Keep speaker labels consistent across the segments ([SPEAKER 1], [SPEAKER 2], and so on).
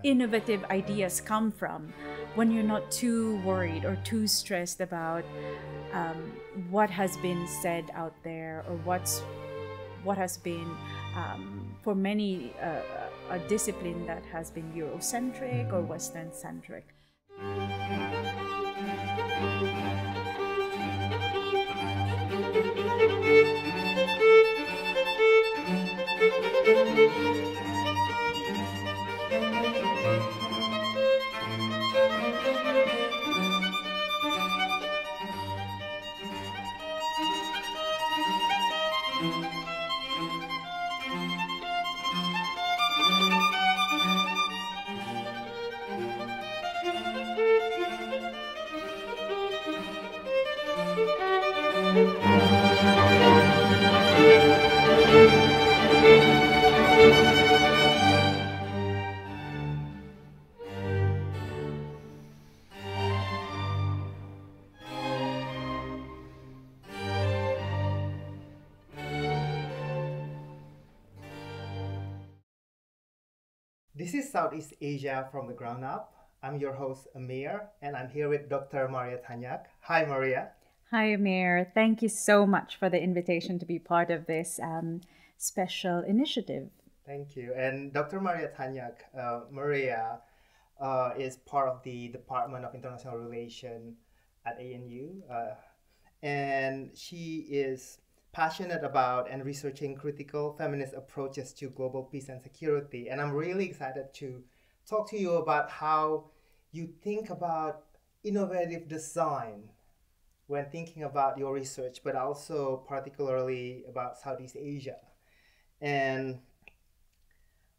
[SPEAKER 1] innovative ideas come from when you're not too worried or too stressed about what has been said out there, or what has been for many a discipline that has been Eurocentric or Western centric.
[SPEAKER 2] This is Southeast Asia from the ground up. I'm your host, Emir, and I'm here with Dr. Maria Tanyag. Hi, Maria.
[SPEAKER 1] Hi, Emir. Thank you so much for the invitation to be part of this special initiative.
[SPEAKER 2] Thank you. And Dr. Maria Tanyag, Maria is part of the Department of International Relations at ANU, and she is passionate about and researching critical feminist approaches to global peace and security. And I'm really excited to talk to you about how you think about innovative design when thinking about your research, but also particularly about Southeast Asia. And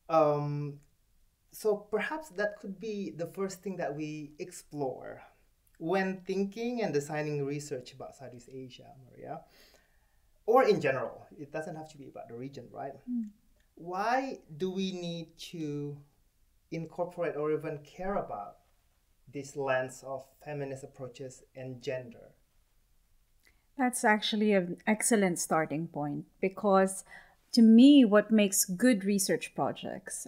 [SPEAKER 2] so perhaps that could be the first thing that we explore when thinking and designing research about Southeast Asia, Maria. Or in general, it doesn't have to be about the region, right? Why do we need to incorporate or even care about this lens of feminist approaches and gender?
[SPEAKER 1] That's actually an excellent starting point, because to me, what makes good research projects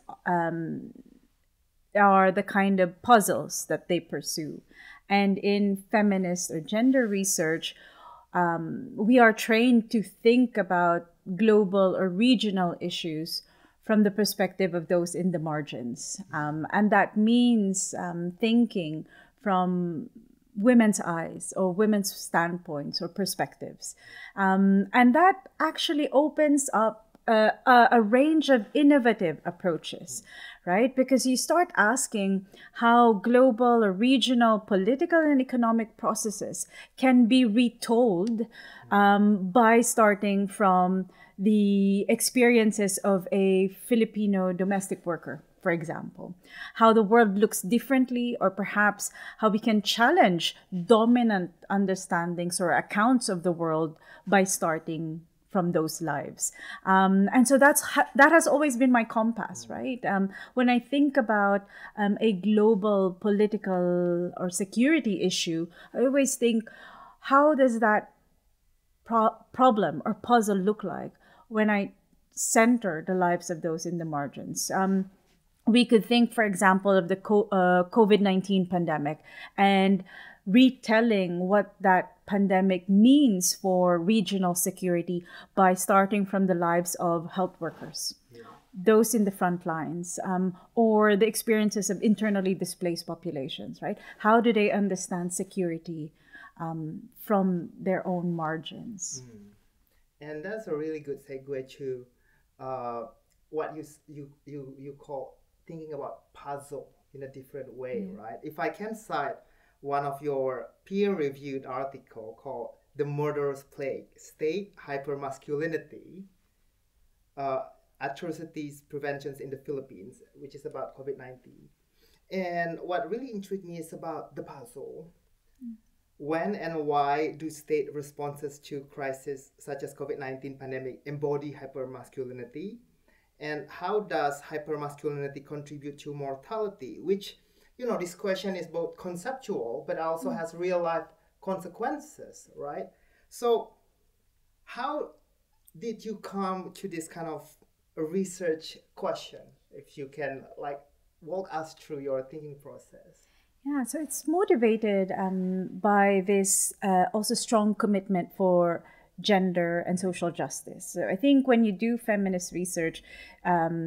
[SPEAKER 1] are the kind of puzzles that they pursue. And in feminist or gender research, we are trained to think about global or regional issues from the perspective of those in the margins. And that means thinking from women's eyes or women's standpoints or perspectives. And that actually opens up a range of innovative approaches, right? Because you start asking how global or regional political and economic processes can be retold by starting from the experiences of a Filipino domestic worker, for example. How the world looks differently, or perhaps how we can challenge dominant understandings or accounts of the world by starting from those lives. And so that has always been my compass, right? When I think about a global political or security issue, I always think, how does that problem or puzzle look like when I center the lives of those in the margins? We could think, for example, of the COVID-19 pandemic and retelling what that pandemic means for regional security by starting from the lives of health workers, those in the front lines, or the experiences of internally displaced populations, right? How do they understand security from their own margins?
[SPEAKER 2] And that's a really good segue to what you call thinking about puzzle in a different way, right? If I can cite one of your peer-reviewed article called "The Murderous Plague: State Hypermasculinity, Atrocities Preventions in the Philippines," which is about COVID-19. And what really intrigued me is about the puzzle. When and why do state responses to crises such as COVID-19 pandemic embody hypermasculinity? And how does hypermasculinity contribute to mortality? Which, this question is both conceptual, but also has real life consequences, right? So how did you come to this kind of research question? If you can walk us through your thinking process.
[SPEAKER 1] Yeah, so it's motivated by this also strong commitment for gender and social justice. So I think when you do feminist research,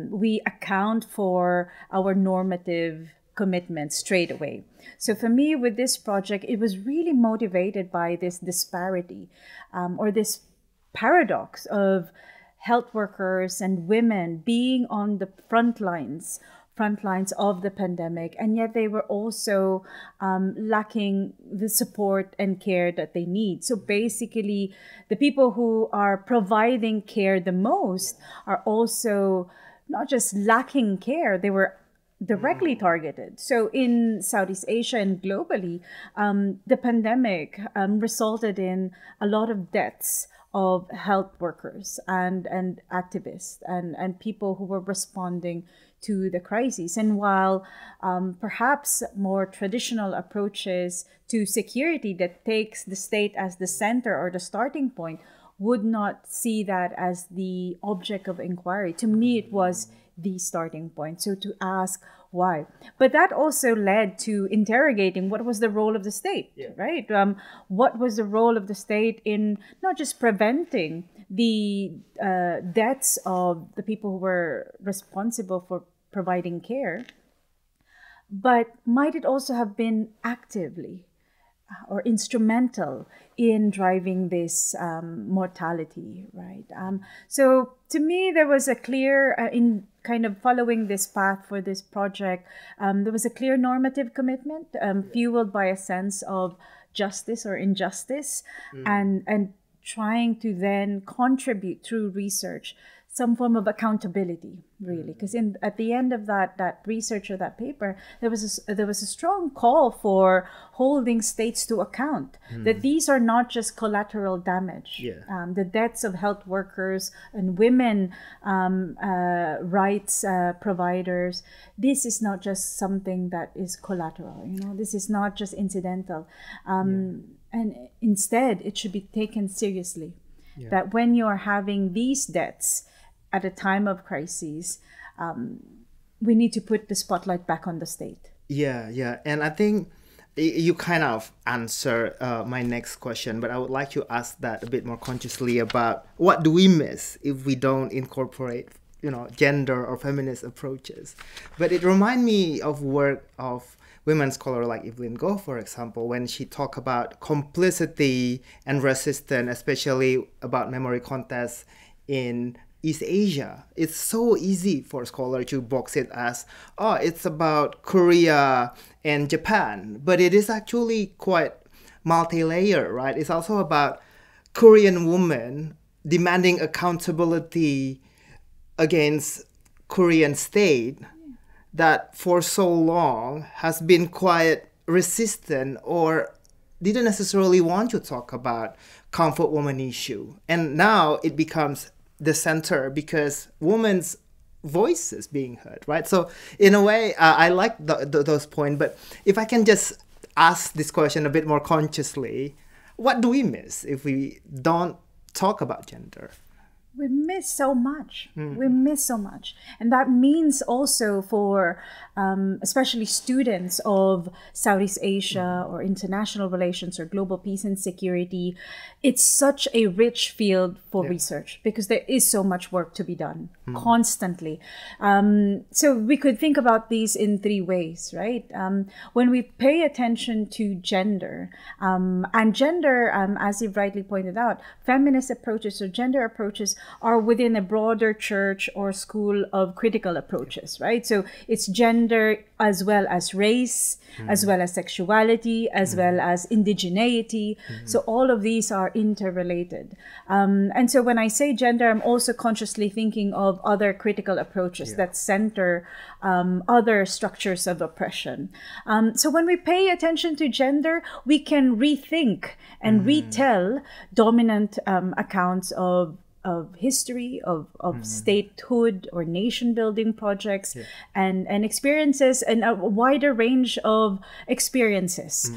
[SPEAKER 1] we account for our normative commitment straight away. So for me, with this project, it was really motivated by this disparity or this paradox of health workers and women being on the front lines of the pandemic, and yet they were also lacking the support and care that they need. So basically, the people who are providing care the most are also not just lacking care, they were directly targeted. So in Southeast Asia and globally, the pandemic resulted in a lot of deaths of health workers and activists and people who were responding to the crisis. And while perhaps more traditional approaches to security that takes the state as the center or the starting point would not see that as the object of inquiry, to me it was the starting point. So to ask why. But that also led to interrogating what was the role of the state, right? What was the role of the state in not just preventing the deaths of the people who were responsible for providing care, but might it also have been actively or instrumental in driving this mortality, right? So to me, there was a clear, in kind of following this path for this project, there was a clear normative commitment fueled by a sense of justice or injustice and trying to then contribute through research some form of accountability, really, because at the end of that research or that paper, there was a strong call for holding states to account that these are not just collateral damage. The deaths of health workers and women rights providers. This is not just something that is collateral. This is not just incidental, and instead it should be taken seriously. That when you are having these deaths at a time of crisis, we need to put the spotlight back on the state.
[SPEAKER 2] Yeah. And I think you kind of answer my next question, but I would like to ask that a bit more consciously about what do we miss if we don't incorporate, gender or feminist approaches. But it reminds me of work of women scholar like Evelyn Goh, for example, when she talked about complicity and resistance, especially about memory contests in East Asia. It's so easy for a scholar to box it as, it's about Korea and Japan, but it is actually quite multi-layered, right? It's also about Korean women demanding accountability against Korean state that for so long has been quite resistant or didn't necessarily want to talk about comfort woman issue. And now it becomes the center because women's voices being heard, right? So in a way, I like those points. But if I can just ask this question a bit more consciously, what do we miss if we don't talk about gender?
[SPEAKER 1] We miss so much. We miss so much. And that means also for especially students of Southeast Asia or international relations or global peace and security, it's such a rich field for research because there is so much work to be done constantly. So we could think about these in three ways, right? When we pay attention to gender, and gender, as you've rightly pointed out, feminist approaches or gender approaches are within a broader church or school of critical approaches, right? So it's gender as well as race, as well as sexuality, as well as indigeneity. So all of these are interrelated. And so when I say gender, I'm also consciously thinking of other critical approaches that center other structures of oppression. So when we pay attention to gender, we can rethink and retell dominant accounts of history, of statehood or nation building projects and experiences and a wider range of experiences.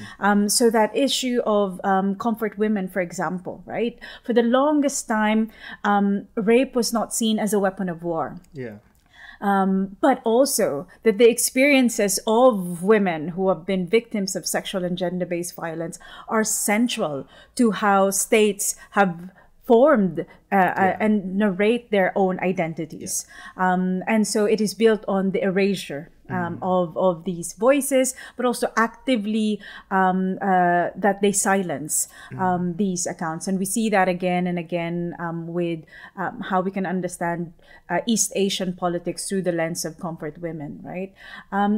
[SPEAKER 1] So that issue of comfort women, for example, right? For the longest time, rape was not seen as a weapon of war. but also that the experiences of women who have been victims of sexual and gender-based violence are central to how states have formed and narrate their own identities. And so it is built on the erasure of these voices, but also actively that they silence these accounts. And we see that again and again with how we can understand East Asian politics through the lens of comfort women, right?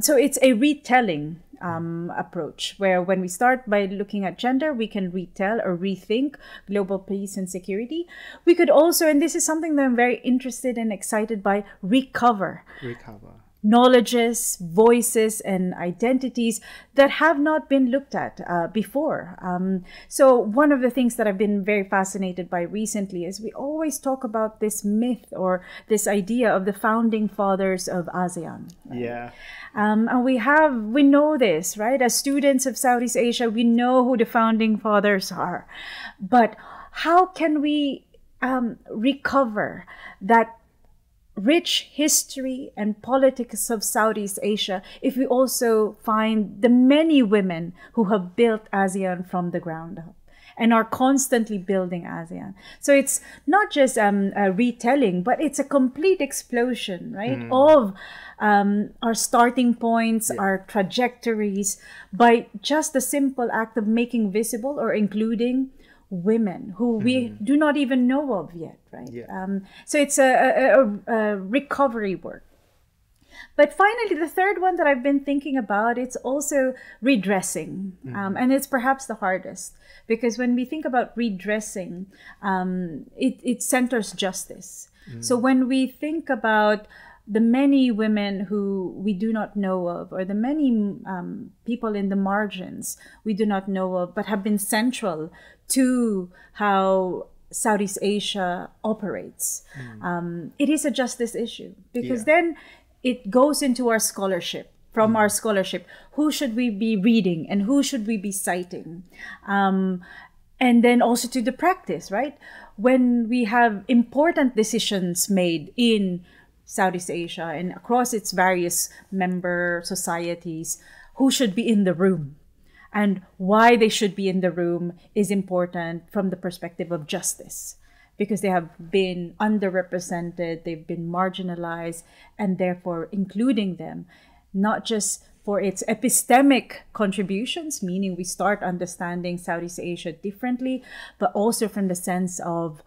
[SPEAKER 1] So it's a retelling approach, where when we start by looking at gender, we can retell or rethink global peace and security. We could also, and this is something that I'm very interested and excited by, recover knowledges, voices, and identities that have not been looked at before. So one of the things that I've been very fascinated by recently is we always talk about this myth or this idea of the founding fathers of ASEAN. Right?
[SPEAKER 2] Yeah.
[SPEAKER 1] And we know this, right? As students of Southeast Asia, we know who the founding fathers are. But how can we recover that rich history and politics of Southeast Asia if we also find the many women who have built ASEAN from the ground up and are constantly building ASEAN? So it's not just a retelling, but it's a complete explosion, right, of our starting points, our trajectories, by just the simple act of making visible or including women who we do not even know of yet, right? So it's a recovery work. But finally, the third one that I've been thinking about, it's also redressing. And it's perhaps the hardest, because when we think about redressing, it centers justice. So when we think about the many women who we do not know of, or the many people in the margins we do not know of, but have been central to how Southeast Asia operates, it is a justice issue, because then it goes into our scholarship. From our scholarship, who should we be reading and who should we be citing? And then also to the practice, right? When we have important decisions made in Southeast Asia and across its various member societies, who should be in the room and why they should be in the room is important from the perspective of justice, because they have been underrepresented, they've been marginalized, and therefore including them, not just for its epistemic contributions, meaning we start understanding Southeast Asia differently, but also from the sense of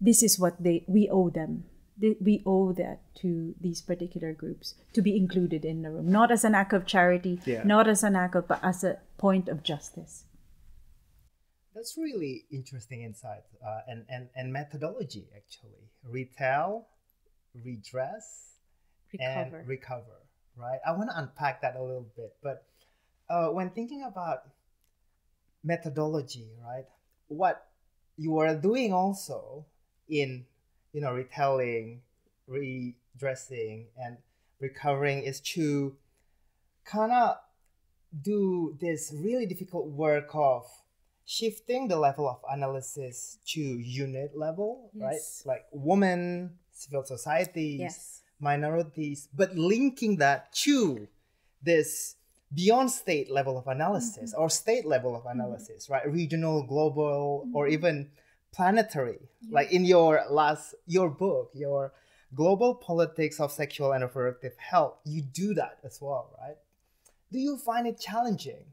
[SPEAKER 1] this is what we owe them. We owe that to these particular groups to be included in the room, not as an act of charity, not as an act of, but as a point of justice.
[SPEAKER 2] That's really interesting insight and methodology, actually. Retell, redress, and recover, right? I want to unpack that a little bit. But when thinking about methodology, right, what you are doing also in retelling, redressing, and recovering is to kind of do this really difficult work of shifting the level of analysis to unit level, right? Like women, civil societies, minorities, but linking that to this beyond state level of analysis or state level of analysis, right? Regional, global, or even planetary. Like in your book, your Global Politics of Sexual and Reproductive Health, you do that as well, right? Do you find it challenging?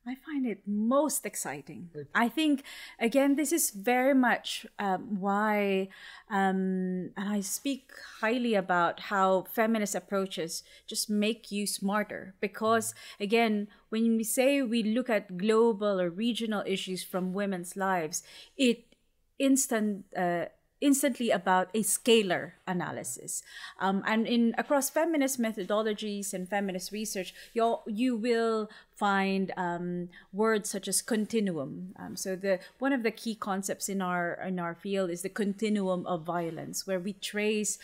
[SPEAKER 1] I find it most exciting. I think, again, this is very much why, and I speak highly about how feminist approaches just make you smarter. Because, again, when we say we look at global or regional issues from women's lives, it instantly about a scalar analysis. And across feminist methodologies and feminist research, you will find words such as continuum. So one of the key concepts in our field is the continuum of violence, where we trace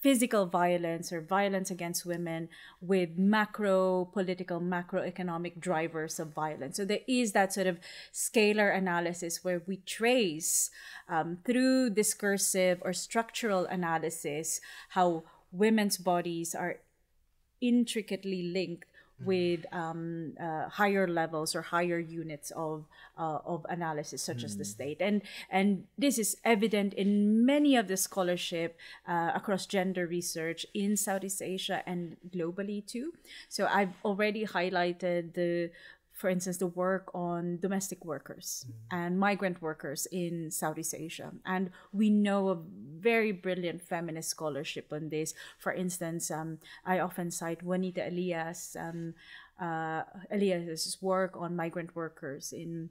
[SPEAKER 1] physical violence or violence against women with macro political, macroeconomic drivers of violence. So there is that sort of scalar analysis where we trace through discursive or structural analysis how women's bodies are intricately linked with higher levels or higher units of analysis, such as the state, and this is evident in many of the scholarship across gender research in Southeast Asia and globally too. So I've already highlighted for instance, the work on domestic workers and migrant workers in Southeast Asia. And we know of very brilliant feminist scholarship on this. For instance, I often cite Juanita Elias's work on migrant workers in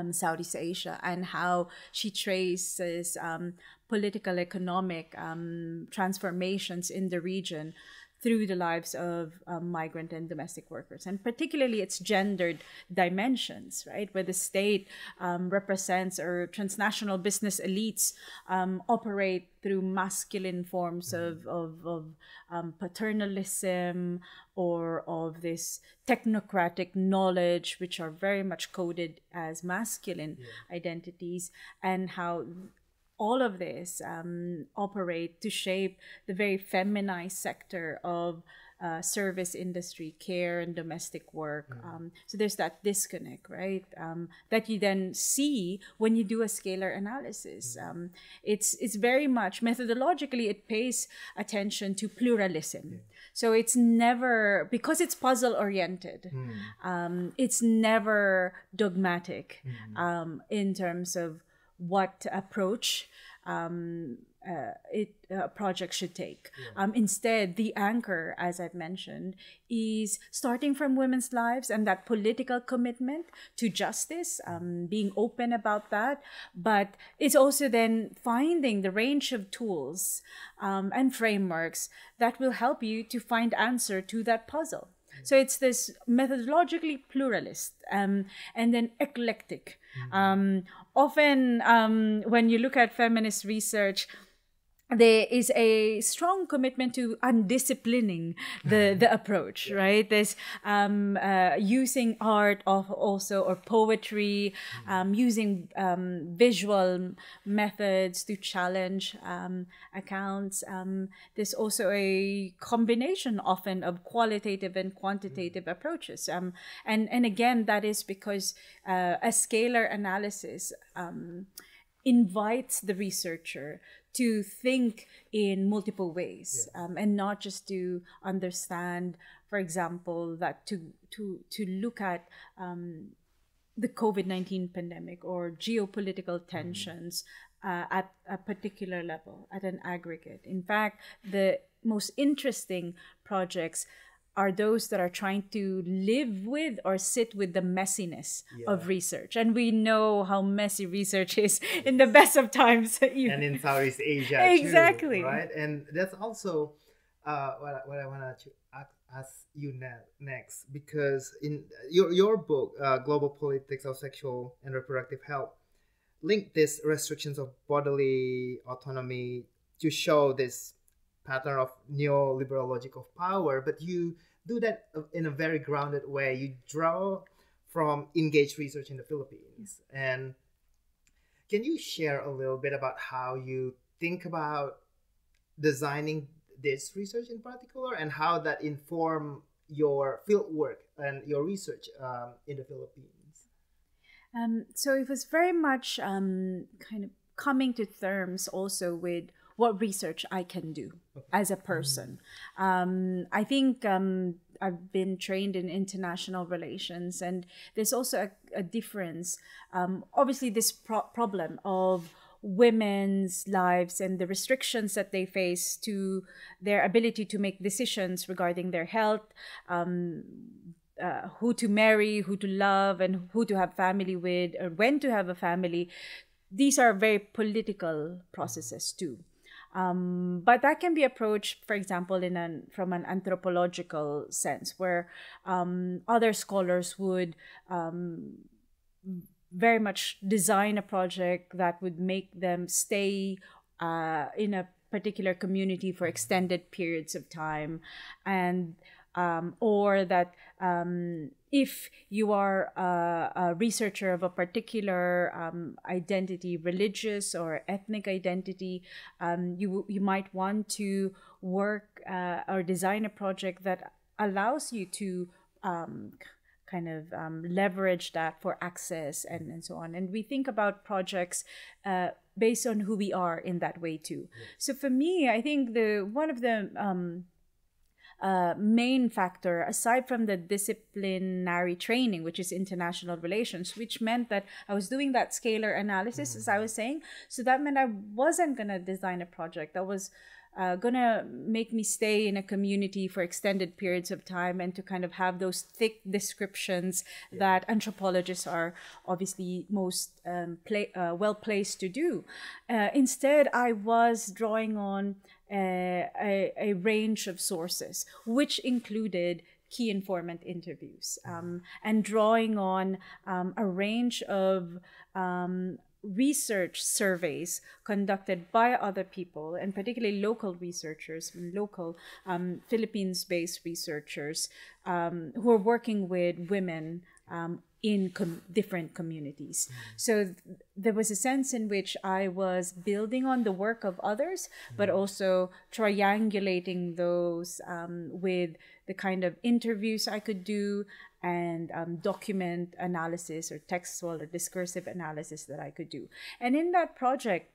[SPEAKER 1] Southeast Asia, and how she traces political economic transformations in the region through the lives of migrant and domestic workers, and particularly its gendered dimensions, right? Where the state represents, or transnational business elites operate through masculine forms of paternalism, or of this technocratic knowledge, which are very much coded as masculine identities, and how all of this operate to shape the very feminized sector of service industry, care and domestic work. So there's that disconnect, right? That you then see when you do a scalar analysis. It's very much methodologically, it pays attention to pluralism. So it's never, because it's puzzle oriented, it's never dogmatic in terms of what approach a project should take. Instead, the anchor, as I've mentioned, is starting from women's lives and that political commitment to justice, being open about that. But it's also then finding the range of tools and frameworks that will help you to find answer to that puzzle. So it's this methodologically pluralist and then eclectic. Often when you look at feminist research, there is a strong commitment to undisciplining the approach, right? There's using art of also, or poetry, using visual methods to challenge accounts. There's also a combination often of qualitative and quantitative approaches. And again, that is because a scalar analysis invites the researcher to think in multiple ways, and not just to understand, for example, that to look at the COVID-19 pandemic or geopolitical tensions at a particular level, at an aggregate. In fact, the most interesting projects are those that are trying to live with or sit with the messiness of research. And we know how messy research is in the best of times.
[SPEAKER 2] And in Southeast Asia
[SPEAKER 1] exactly.
[SPEAKER 2] too, right? And that's also what I want to ask you next, because in your book, Global Politics of Sexual and Reproductive Health, link these restrictions of bodily autonomy to show this pattern of neoliberal logic of power, but you do that in a very grounded way. You draw from engaged research in the Philippines. And can you share a little bit about how you think about designing this research in particular, and how that inform your field work and your research in the Philippines?
[SPEAKER 1] So it was very much kind of coming to terms also with what research I can do as a person. I think I've been trained in international relations, and there's also a difference. Obviously, this problem of women's lives and the restrictions that they face to their ability to make decisions regarding their health, who to marry, who to love, and who to have family with, or when to have a family. These are very political processes too. But that can be approached, for example, from an anthropological sense, where other scholars would very much design a project that would make them stay in a particular community for extended periods of time, and or that if you are a researcher of a particular identity, religious or ethnic identity, you might want to work or design a project that allows you to kind of leverage that for access and so on. And we think about projects based on who we are in that way too. So for me, I think one of the main factor, aside from the disciplinary training, which is international relations, which meant that I was doing that scalar analysis, as I was saying. So that meant I wasn't going to design a project that was going to make me stay in a community for extended periods of time and to kind of have those thick descriptions that anthropologists are obviously most well placed to do. Instead, I was drawing on a range of sources, which included key informant interviews, and drawing on a range of research surveys conducted by other people, and particularly local researchers, local Philippines-based researchers who are working with women in different communities. So there was a sense in which I was building on the work of others, but also triangulating those with the kind of interviews I could do and document analysis or textual or discursive analysis that I could do. And in that project,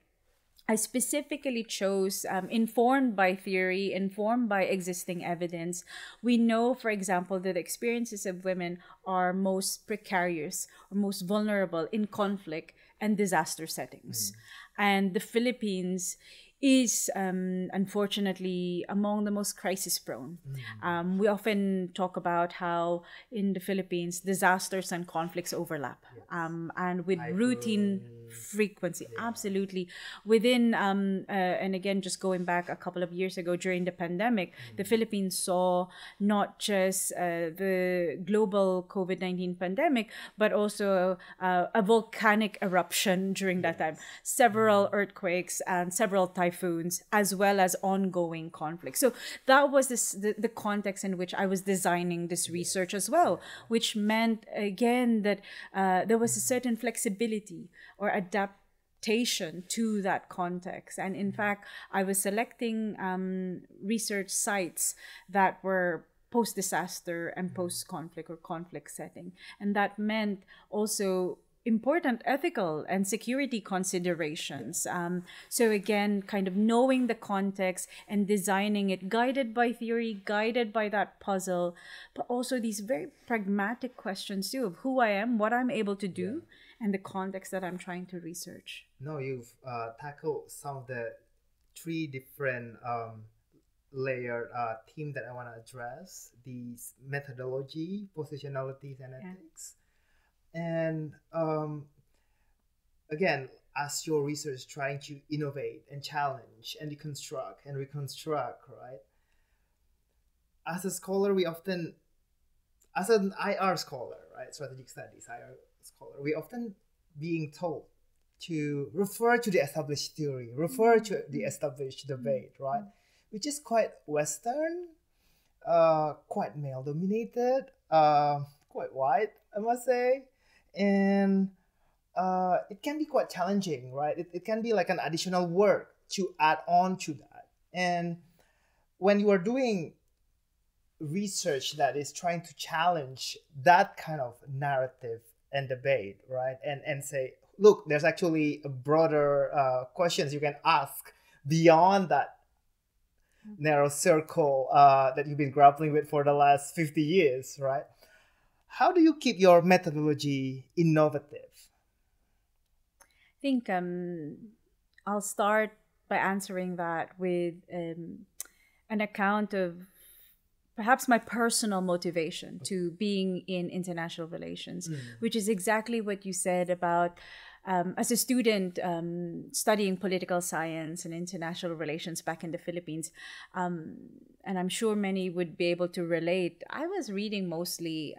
[SPEAKER 1] I specifically chose, informed by theory, informed by existing evidence. We know, for example, that the experiences of women are most precarious or most vulnerable in conflict and disaster settings. And the Philippines is unfortunately among the most crisis prone. We often talk about how in the Philippines disasters and conflicts overlap, and with routine frequency. Absolutely. Within and again, just going back a couple of years ago during the pandemic, the Philippines saw not just the global COVID-19 pandemic, but also a volcanic eruption during that time, several earthquakes and several typhoons, as well as ongoing conflict. So that was the context in which I was designing this research as well, which meant, again, that there was a certain flexibility or adaptation to that context. And in fact, I was selecting research sites that were post-disaster and post-conflict or conflict setting. And that meant also important ethical and security considerations. So again, kind of knowing the context and designing it, guided by theory, guided by that puzzle, but also these very pragmatic questions too of who I am, what I'm able to do, and the context that I'm trying to research.
[SPEAKER 2] No, you've tackled some of the three different layered theme that I want to address: these methodology, positionalities, and ethics. And again, as your research trying to innovate and challenge and deconstruct and reconstruct, right? As a scholar, we often, as an IR scholar, right, strategic studies, IR scholar, we often being told to refer to the established theory, refer to the established debate, right? Which is quite Western, quite male-dominated, quite white, I must say. And it can be quite challenging, right? It can be like an additional work to add on to that. And when you are doing research that is trying to challenge that kind of narrative and debate, right? And say, look, there's actually a broader questions you can ask beyond that narrow circle that you've been grappling with for the last 50 years, right? How do you keep your methodology innovative?
[SPEAKER 1] I think I'll start by answering that with an account of perhaps my personal motivation to being in international relations, which is exactly what you said about as a student studying political science and international relations back in the Philippines. And I'm sure many would be able to relate. I was reading mostly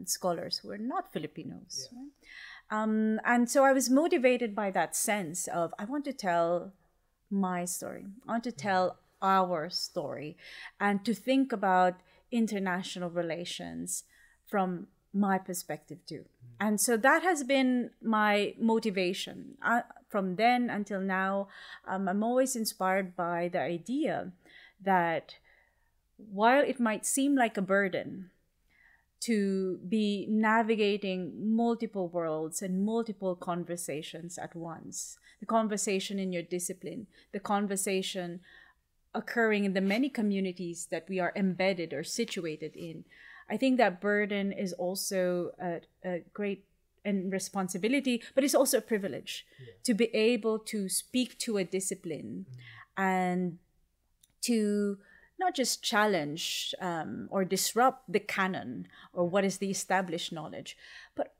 [SPEAKER 1] scholars who are not Filipinos.
[SPEAKER 2] Yeah.
[SPEAKER 1] Right? And so I was motivated by that sense of, I want to tell my story. I want to tell our story and to think about international relations from my perspective too. And so that has been my motivation. From then until now, I'm always inspired by the idea that while it might seem like a burden to be navigating multiple worlds and multiple conversations at once, the conversation in your discipline, the conversation occurring in the many communities that we are embedded or situated in, I think that burden is also a great and responsibility, but it's also a privilege to be able to speak to a discipline and to not just challenge or disrupt the canon or what is the established knowledge, but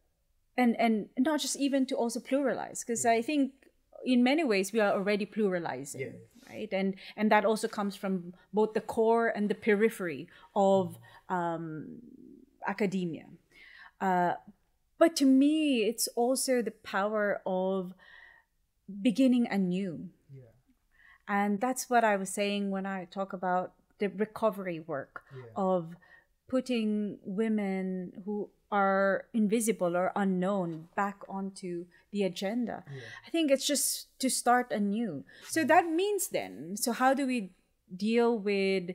[SPEAKER 1] and not just even to also pluralize, because I think in many ways we are already pluralizing, right? And that also comes from both the core and the periphery of academia. But to me, it's also the power of beginning anew. And that's what I was saying when I talk about the recovery work of putting women who are invisible or unknown back onto the agenda. I think it's just to start anew. So that means then, so how do we deal with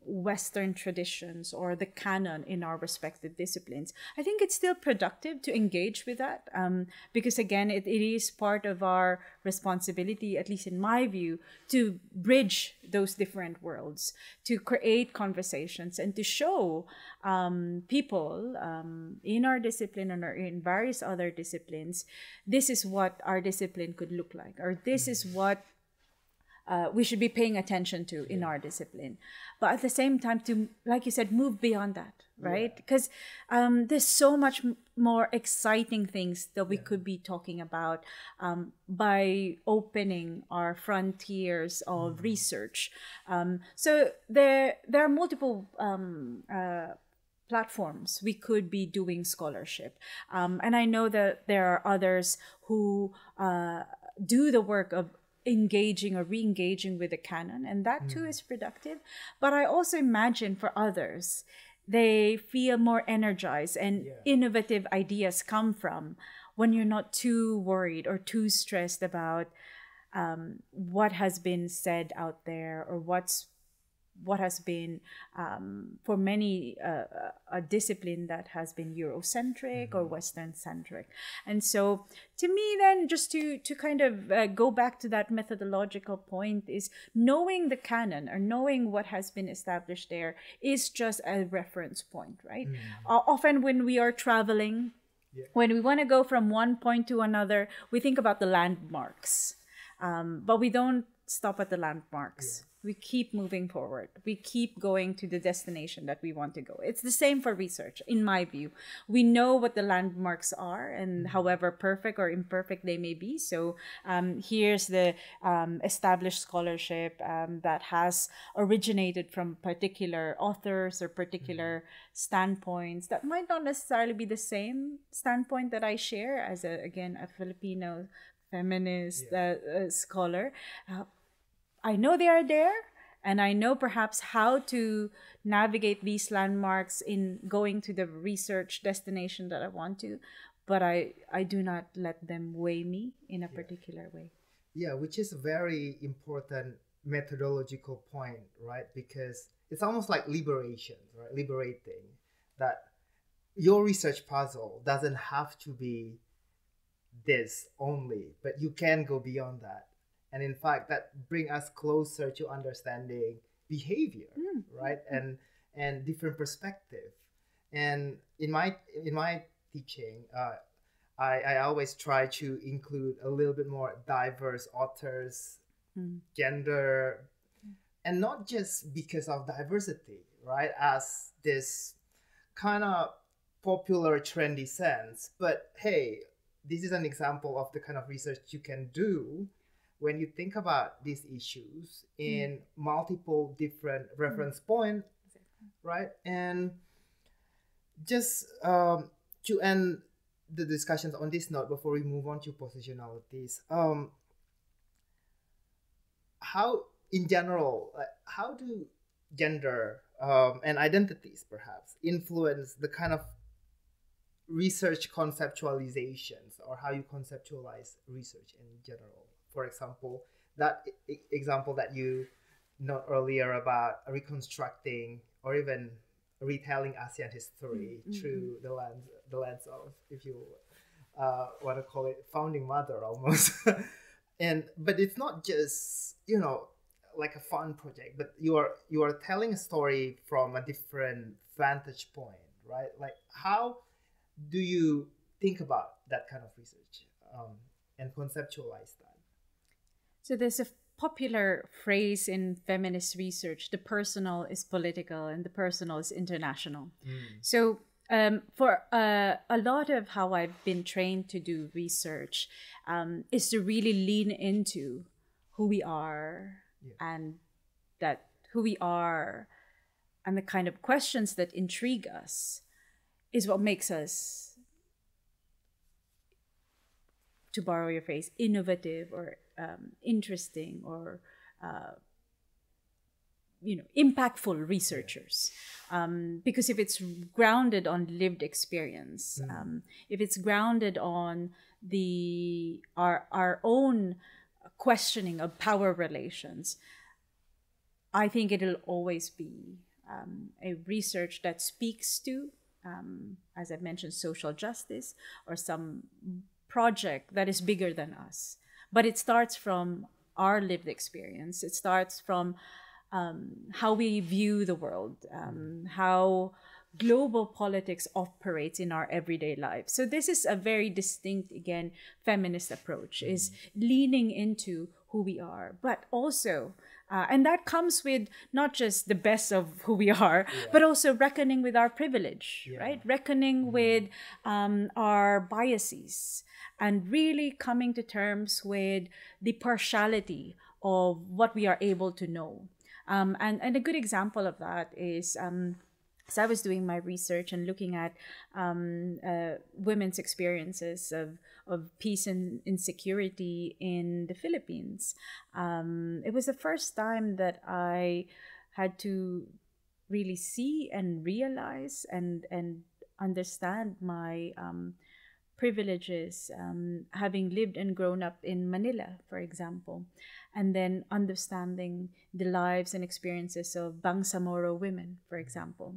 [SPEAKER 1] Western traditions or the canon in our respective disciplines? I think it's still productive to engage with that because, again, it is part of our responsibility, at least in my view, to bridge those different worlds, to create conversations and to show people in our discipline or in various other disciplines, this is what our discipline could look like, or this is what we should be paying attention to in our discipline. But at the same time, to, like you said, move beyond that, right? Because there's so much more exciting things that we could be talking about by opening our frontiers of research. So there are multiple platforms we could be doing scholarship. And I know that there are others who do the work of engaging or re-engaging with the canon, and that too is productive. But I also imagine for others, they feel more energized and innovative ideas come from when you're not too worried or too stressed about what has been said out there or what has been for many a discipline that has been Eurocentric or Western centric. And so to me then, just to kind of go back to that methodological point, is knowing the canon or knowing what has been established there is just a reference point, right? Often when we are traveling, when we want to go from one point to another, we think about the landmarks, but we don't stop at the landmarks. We keep moving forward. We keep going to the destination that we want to go. It's the same for research, in my view. We know what the landmarks are, and however perfect or imperfect they may be. So here's the established scholarship that has originated from particular authors or particular standpoints that might not necessarily be the same standpoint that I share as, a Filipino feminist scholar. I know they are there, and I know perhaps how to navigate these landmarks in going to the research destination that I want to, but I do not let them weigh me in a particular way.
[SPEAKER 2] Yeah, which is a very important methodological point, right? Because it's almost like liberation, right? Liberating that your research puzzle doesn't have to be this only, but you can go beyond that. And in fact, that bring us closer to understanding behavior, right? And different perspective. And in my teaching, I always try to include a little bit more diverse authors, gender, and not just because of diversity, right? As this kind of popular trendy sense, but hey, this is an example of the kind of research you can do when you think about these issues in multiple different reference points, right? And just to end the discussions on this note before we move on to positionalities, how in general, how do gender and identities perhaps influence the kind of research conceptualizations, or how you conceptualize research in general? For example, that example that you note earlier about reconstructing or even retelling ASEAN history through the lens of, if you want to call it, founding mother almost. And but it's not just, you know, like a fun project, but you are telling a story from a different vantage point, right? Like, how do you think about that kind of research, and conceptualize that?
[SPEAKER 1] So there's a popular phrase in feminist research: the personal is political and the personal is international. So for a lot of how I've been trained to do research is to really lean into who we are, and that who we are and the kind of questions that intrigue us is what makes us, to borrow your phrase, innovative or interesting or impactful researchers. Because if it's grounded on lived experience, if it's grounded on our own questioning of power relations, I think it'll always be a research that speaks to, as I've mentioned, social justice or some project that is bigger than us. But it starts from our lived experience. It starts from how we view the world, how global politics operates in our everyday lives. So this is a very distinct, again, feminist approach, is leaning into who we are, but also, and that comes with not just the best of who we are, but also reckoning with our privilege, right? Reckoning with our biases, and really coming to terms with the partiality of what we are able to know. And a good example of that is, as I was doing my research and looking at women's experiences of peace and insecurity in the Philippines, it was the first time that I had to really see and realize and understand my privileges, having lived and grown up in Manila, for example, and then understanding the lives and experiences of Bangsamoro women, for example.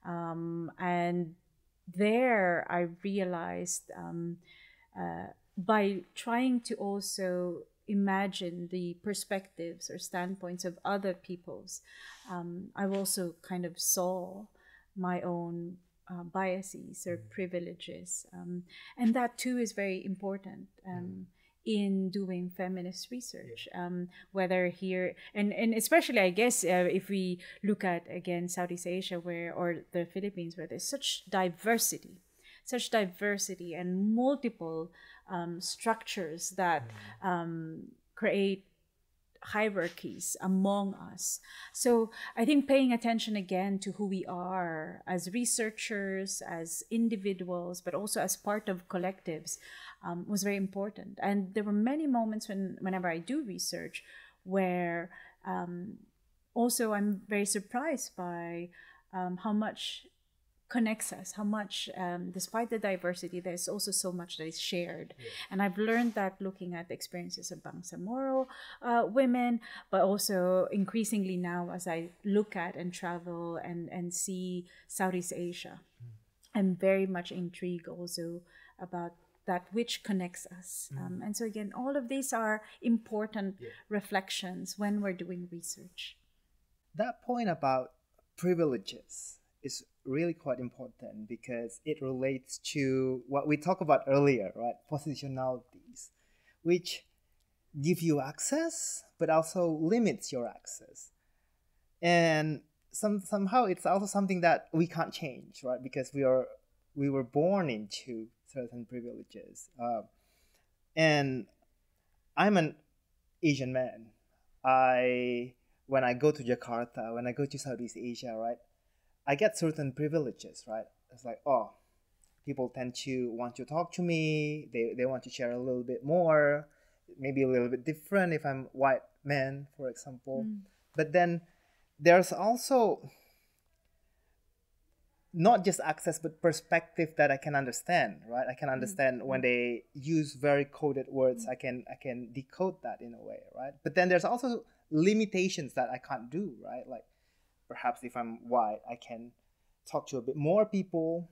[SPEAKER 1] And there I realized, by trying to also imagine the perspectives or standpoints of other peoples, I also kind of saw my own biases or privileges. And that too is very important in doing feminist research, whether here, and especially, I guess, if we look at, again, Southeast Asia, or the Philippines, where there's such diversity and multiple structures that create hierarchies among us. So I think paying attention again to who we are as researchers, as individuals, but also as part of collectives, was very important. And there were many moments whenever I do research where also I'm very surprised by how much connects us, how much, despite the diversity, there's also so much that is shared. And I've learned that looking at the experiences of Bangsamoro women, but also increasingly now as I look at and travel and see Southeast Asia, I'm very much intrigued also about that which connects us. And so again, all of these are important reflections when we're doing research.
[SPEAKER 2] That point about privileges is really quite important, because it relates to what we talked about earlier, right? Positionalities, which give you access, but also limits your access. And somehow it's also something that we can't change, right? Because we were born into certain privileges. And I'm an Asian man. When I go to Jakarta, when I go to Southeast Asia, right, I get certain privileges, right? It's like, oh, people tend to want to talk to me. They want to share a little bit more, maybe a little bit different if I'm white men, for example. But then there's also not just access, but perspective that I can understand, right? I can understand when they use very coded words. I can decode that in a way, right? But then there's also limitations that I can't do, right? Like perhaps if I'm white, I can talk to a bit more people,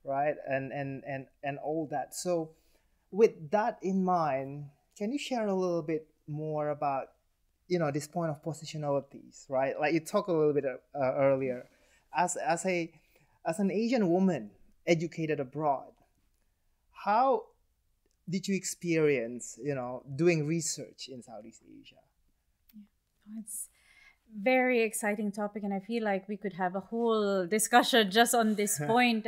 [SPEAKER 2] right? And all that. So with that in mind, can you share a little bit more about, you know, this point of positionalities, right? Like you talked a little bit earlier, as an Asian woman educated abroad, how did you experience, you know, doing research in Southeast Asia?
[SPEAKER 1] Yeah. It's very exciting topic, and I feel like we could have a whole discussion just on this point.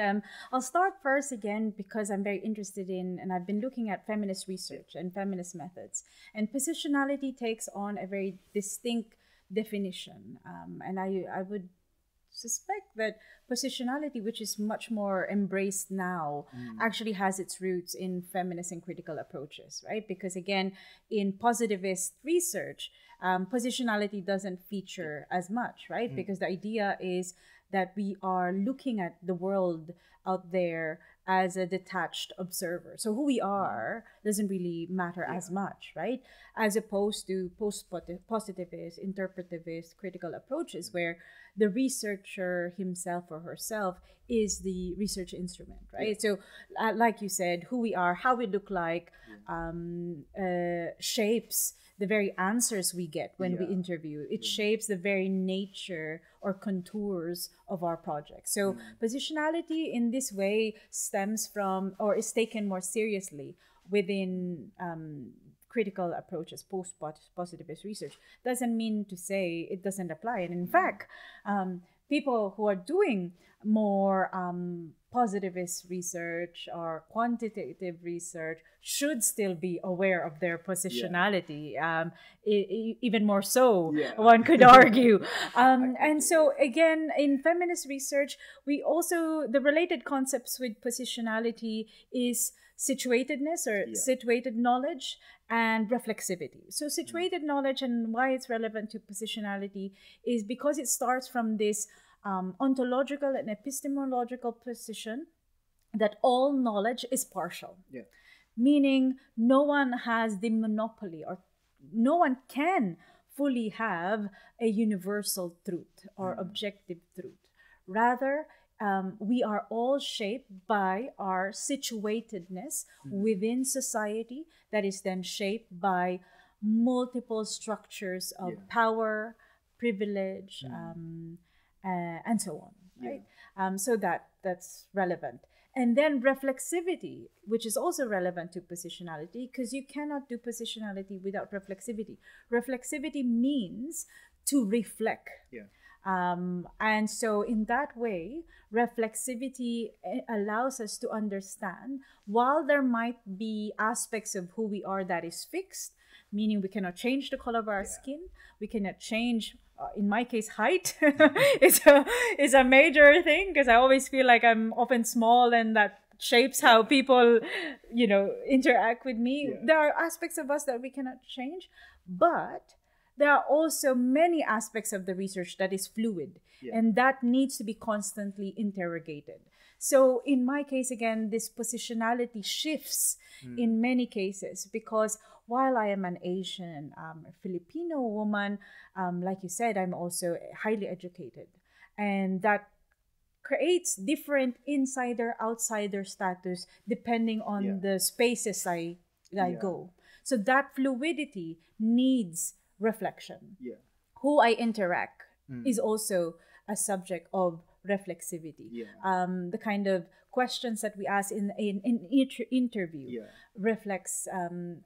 [SPEAKER 1] I'll start first again because I'm very interested in, and I've been looking at feminist research and feminist methods, and positionality takes on a very distinct definition, and I would suspect that positionality, which is much more embraced now, actually has its roots in feminist and critical approaches, right? Because again, in positivist research, positionality doesn't feature as much, right? Because the idea is that we are looking at the world out there as a detached observer. So who we are doesn't really matter as much, right? As opposed to post-positivist, interpretivist, critical approaches where the researcher himself or herself is the research instrument, right? So like you said, who we are, how we look like, shapes the very answers we get when we interview. It shapes the very nature or contours of our project. So positionality in this way stems from, or is taken more seriously within critical approaches, post-positivist research. Doesn't mean to say it doesn't apply. And in fact, people who are doing more positivist research or quantitative research should still be aware of their positionality, even more so, one could argue. And so again, in feminist research, we also, the related concepts with positionality is situatedness or situated knowledge and reflexivity. So situated knowledge, and why it's relevant to positionality, is because it starts from this ontological and epistemological position that all knowledge is partial. Meaning no one has the monopoly, or no one can fully have a universal truth or objective truth. Rather, we are all shaped by our situatedness within society that is then shaped by multiple structures of power, privilege, and so on, right? So that's relevant. And then reflexivity, which is also relevant to positionality, because you cannot do positionality without reflexivity. Reflexivity means to reflect. And so in that way, reflexivity allows us to understand, while there might be aspects of who we are that is fixed, meaning we cannot change the color of our skin, we cannot change, in my case, height is a major thing, because I always feel like I'm often small, and that shapes how people, you know, interact with me. There are aspects of us that we cannot change, but there are also many aspects of the research that is fluid, and that needs to be constantly interrogated. So in my case, again, this positionality shifts in many cases, because while I am an Asian, Filipino woman, like you said, I'm also highly educated. And that creates different insider-outsider status depending on the spaces I go. So that fluidity needs reflection. Who I interact is also a subject of reflexivity. The kind of questions that we ask in interview reflects,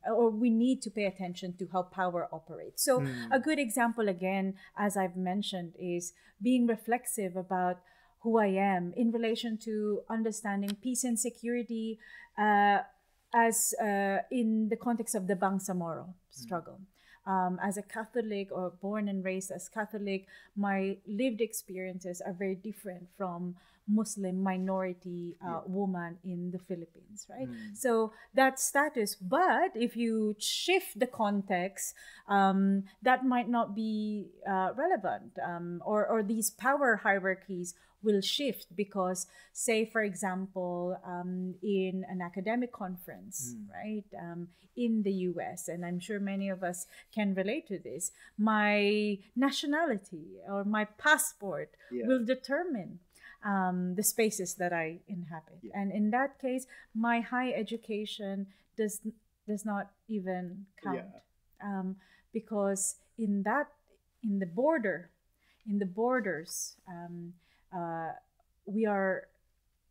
[SPEAKER 1] or we need to pay attention to how power operates. So a good example, again, as I've mentioned, is being reflexive about who I am in relation to understanding peace and security as in the context of the Bangsamoro struggle. as a Catholic or born and raised as Catholic, my lived experiences are very different from Muslim minority woman in the Philippines, right? So that status, but if you shift the context, that might not be relevant, or these power hierarchies will shift because, say, for example, in an academic conference, right, in the US, and I'm sure many of us can relate to this, my nationality or my passport will determine the spaces that I inhabit. And in that case, my high education does not even count, because in the borders, we are,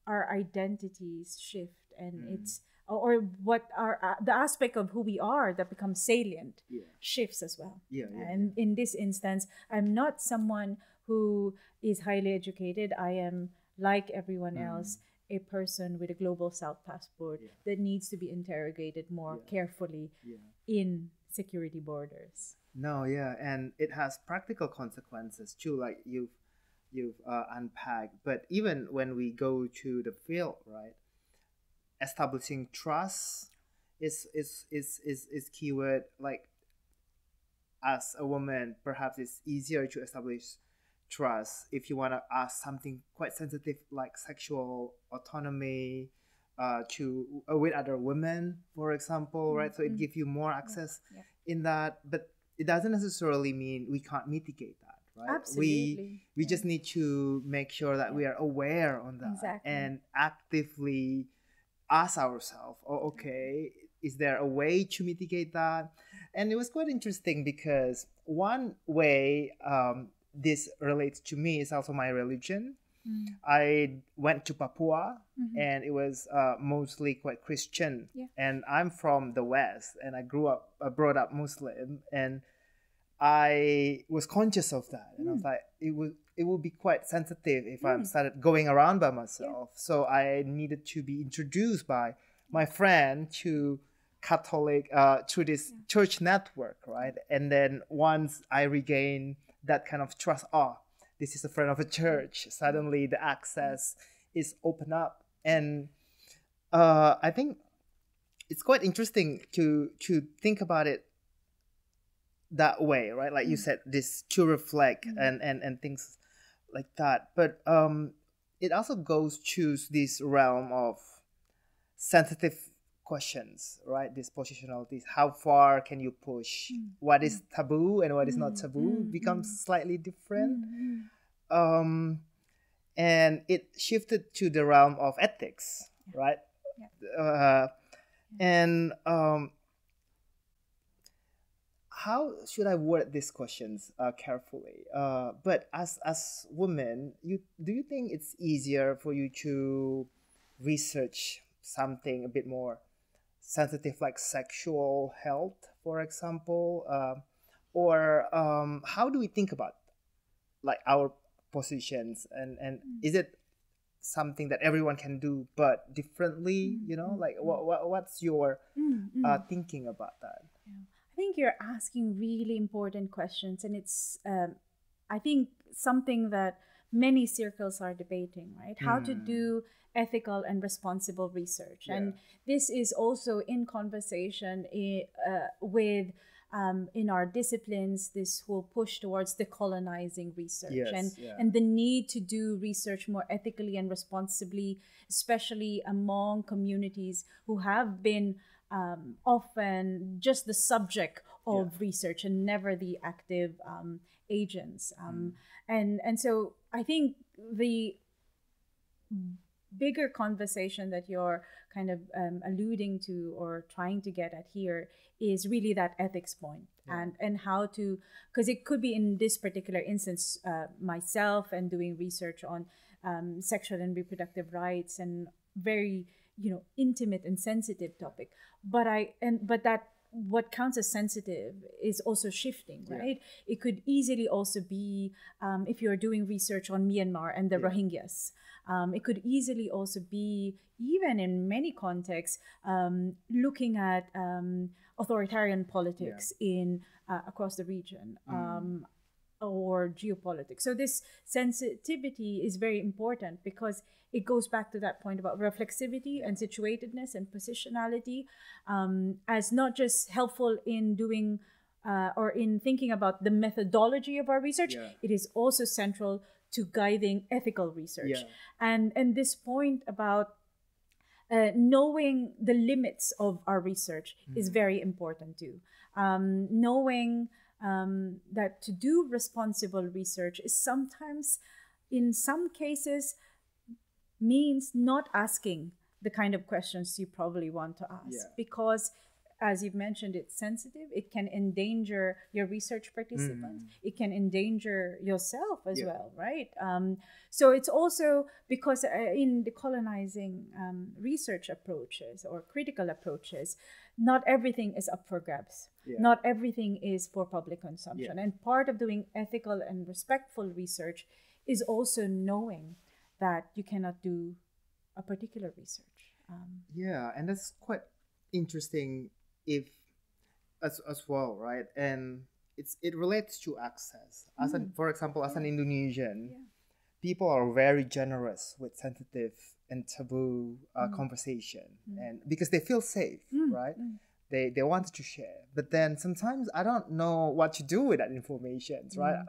[SPEAKER 1] our identities shift, and it's, or what are the aspect of who we are that becomes salient shifts as well. And in this instance, I'm not someone who is highly educated. I am, like everyone else, a person with a global South passport that needs to be interrogated more carefully in security borders.
[SPEAKER 2] No, and it has practical consequences too, like you've unpacked. But even when we go to the field, right, establishing trust is keyword. Like, as a woman, perhaps it's easier to establish trust if you want to ask something quite sensitive like sexual autonomy to with other women, for example, right? So it gives you more access in that, but it doesn't necessarily mean we can't mitigate that, right?
[SPEAKER 1] Absolutely.
[SPEAKER 2] We just need to make sure that we are aware on that and actively ask ourselves, oh, okay, is there a way to mitigate that? And it was quite interesting because one way this relates to me is also my religion. I went to Papua and it was mostly quite Christian. And I'm from the West and I brought up Muslim, and I was conscious of that. And I was like, it would be quite sensitive if I started going around by myself. So I needed to be introduced by my friend to Catholic, to this church network, right? And then once I regained that kind of trust, this is a friend of a church, suddenly the access is open up. And I think it's quite interesting to think about it that way, right? Like you said, this to reflect and things like that. But it also goes to this realm of sensitive questions, right? These positionalities. How far can you push? What is taboo and what is not taboo becomes slightly different. And it shifted to the realm of ethics, right? And how should I word these questions carefully? But as women, do you think it's easier for you to research something a bit more sensitive, like sexual health, for example, or how do we think about like our positions, and is it something that everyone can do but differently? Like what's your thinking about that?
[SPEAKER 1] I think you're asking really important questions, and it's I think something that many circles are debating, right? How to do ethical and responsible research. And this is also in conversation with in our disciplines, this whole push towards decolonizing research and the need to do research more ethically and responsibly, especially among communities who have been often just the subject of research and never the active agents. And so I think the bigger conversation that you're kind of alluding to or trying to get at here is really that ethics point, and how to, because it could be in this particular instance, myself and doing research on sexual and reproductive rights and very intimate and sensitive topic, but that what counts as sensitive is also shifting, right? It could easily also be if you're doing research on Myanmar and the Rohingyas. It could easily also be, even in many contexts, looking at authoritarian politics in across the region. Or geopolitics. So this sensitivity is very important because it goes back to that point about reflexivity and situatedness and positionality as not just helpful in doing or in thinking about the methodology of our research, it is also central to guiding ethical research. And this point about knowing the limits of our research is very important too. Knowing that to do responsible research is sometimes, in some cases, means not asking the kind of questions you probably want to ask because, as you've mentioned, it's sensitive. It can endanger your research participants. It can endanger yourself as well, right? So it's also because in decolonizing research approaches or critical approaches, not everything is up for grabs. Not everything is for public consumption. And part of doing ethical and respectful research is also knowing that you cannot do a particular research.
[SPEAKER 2] And that's quite interesting if as well, right? And it relates to access. As for example, as an Indonesian, people are very generous with sensitive and taboo conversation, and because they feel safe, right? They want to share, but then sometimes I don't know what to do with that information, right?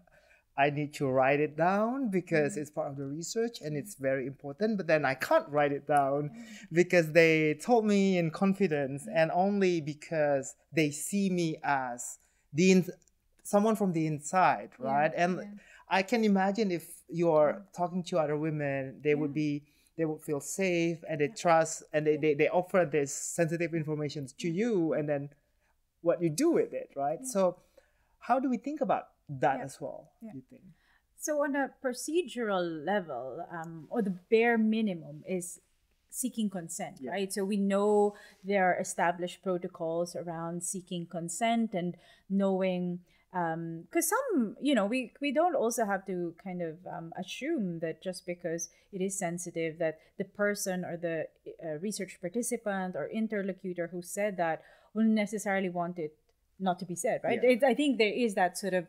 [SPEAKER 2] I need to write it down because it's part of the research and it's very important, but then I can't write it down because they told me in confidence and only because they see me as someone from the inside, right? And I can imagine if you're talking to other women, they would feel safe and they trust and they offer this sensitive information to you, and then what you do with it, right? So how do we think about that as well, do you think?
[SPEAKER 1] So on a procedural level, or the bare minimum is seeking consent, right? So we know there are established protocols around seeking consent and knowing, because some, we don't also have to kind of assume that just because it is sensitive that the person or the research participant or interlocutor who said that will necessarily want it not to be said, right? I think there is that sort of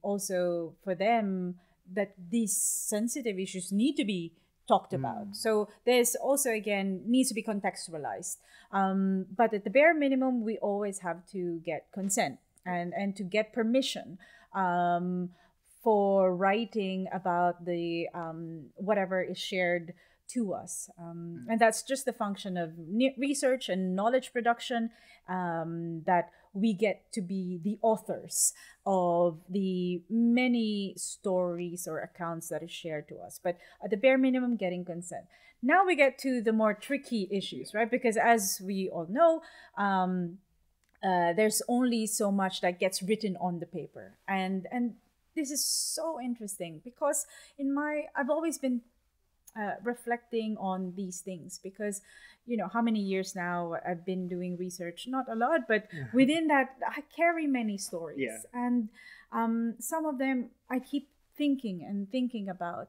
[SPEAKER 1] also for them that these sensitive issues need to be talked about. So there's also, again, needs to be contextualized. But at the bare minimum, we always have to get consent and to get permission for writing about the whatever is shared to us. And that's just the function of research and knowledge production, that we get to be the authors of the many stories or accounts that is shared to us. But at the bare minimum, getting consent. Now we get to the more tricky issues, right? Because as we all know, there's only so much that gets written on the paper. And this is so interesting because I've always been reflecting on these things because, how many years now I've been doing research, not a lot, but within that I carry many stories. And some of them I keep thinking about,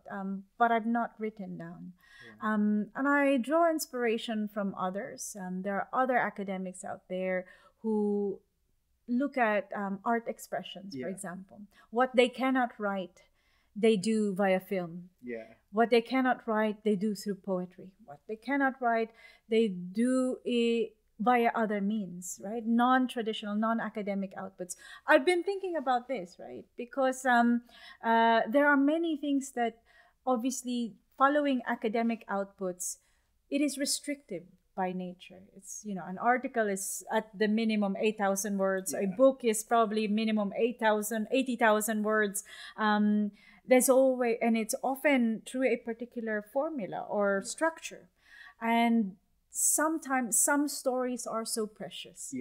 [SPEAKER 1] but I've not written down. And I draw inspiration from others. There are other academics out there who look at art expressions, for example. What they cannot write, they do via film. What they cannot write, they do through poetry. What they cannot write, they do via other means, right? Non-traditional, non-academic outputs. I've been thinking about this, right? Because there are many things that obviously following academic outputs, it is restrictive by nature. It's, an article is at the minimum 8,000 words. A book is probably minimum 80,000 words. There's always, and it's often through a particular formula or structure. And sometimes some stories are so precious.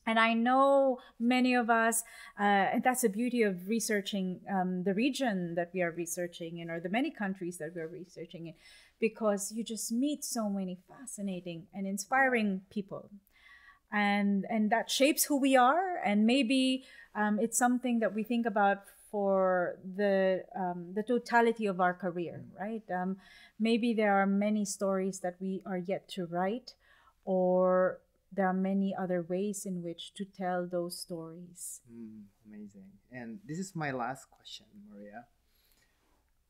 [SPEAKER 1] And I know many of us, and that's the beauty of researching the region that we are researching in, or the many countries that we are researching in, because you just meet so many fascinating and inspiring people. and that shapes who we are. And maybe it's something that we think about for the totality of our career, right? Maybe there are many stories that we are yet to write, or there are many other ways in which to tell those stories.
[SPEAKER 2] Amazing. And this is my last question, Maria.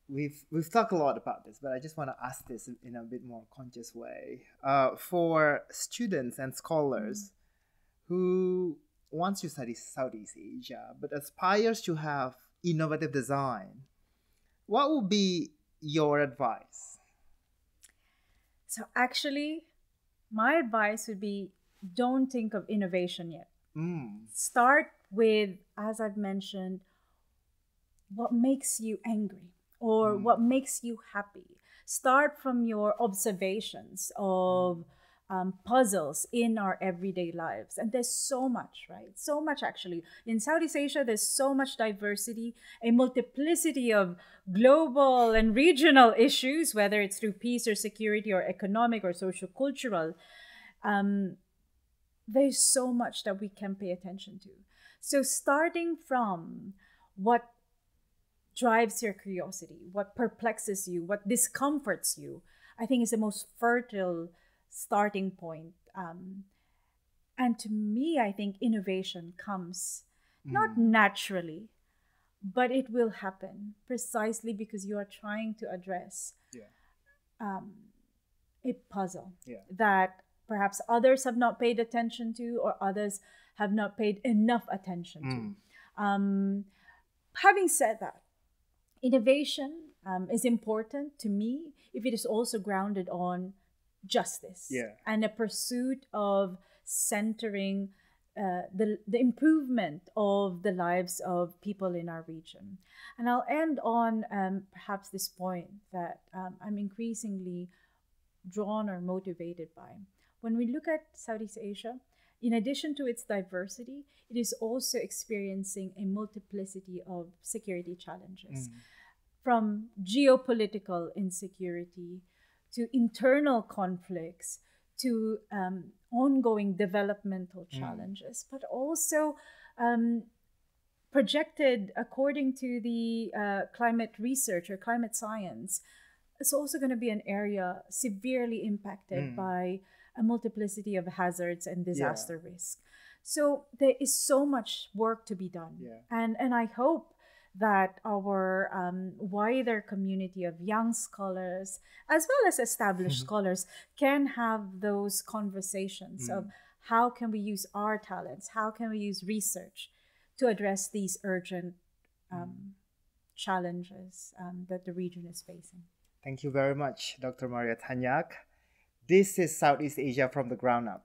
[SPEAKER 2] We've talked a lot about this, but I just want to ask this in a bit more conscious way. For students and scholars who wants to study Southeast Asia but aspires to have innovative design, what would be your advice?
[SPEAKER 1] So actually, my advice would be, don't think of innovation yet. Start with, as I've mentioned, what makes you angry or what makes you happy. Start from your observations of puzzles in our everyday lives. And there's so much, right? So much, actually. In Southeast Asia, there's so much diversity, a multiplicity of global and regional issues, whether it's through peace or security or economic or social cultural. There's so much that we can pay attention to. So starting from what drives your curiosity, what perplexes you, what discomforts you, I think is the most fertile starting point. And to me, I think innovation comes not naturally, but it will happen precisely because you are trying to address a puzzle that perhaps others have not paid attention to, or others have not paid enough attention to. Having said that, innovation is important to me if it is also grounded on justice and a pursuit of centering the improvement of the lives of people in our region. And I'll end on perhaps this point that I'm increasingly drawn or motivated by. When we look at Southeast Asia, in addition to its diversity, it is also experiencing a multiplicity of security challenges, from geopolitical insecurity to internal conflicts to ongoing developmental challenges, but also projected according to the climate research or climate science. It's also going to be an area severely impacted by a multiplicity of hazards and disaster risk. So there is so much work to be done. And I hope that our wider community of young scholars, as well as established scholars, can have those conversations of how can we use our talents, how can we use research to address these urgent challenges that the region is facing.
[SPEAKER 2] Thank you very much, Dr. Maria Tanyag. This is Southeast Asia from the ground up.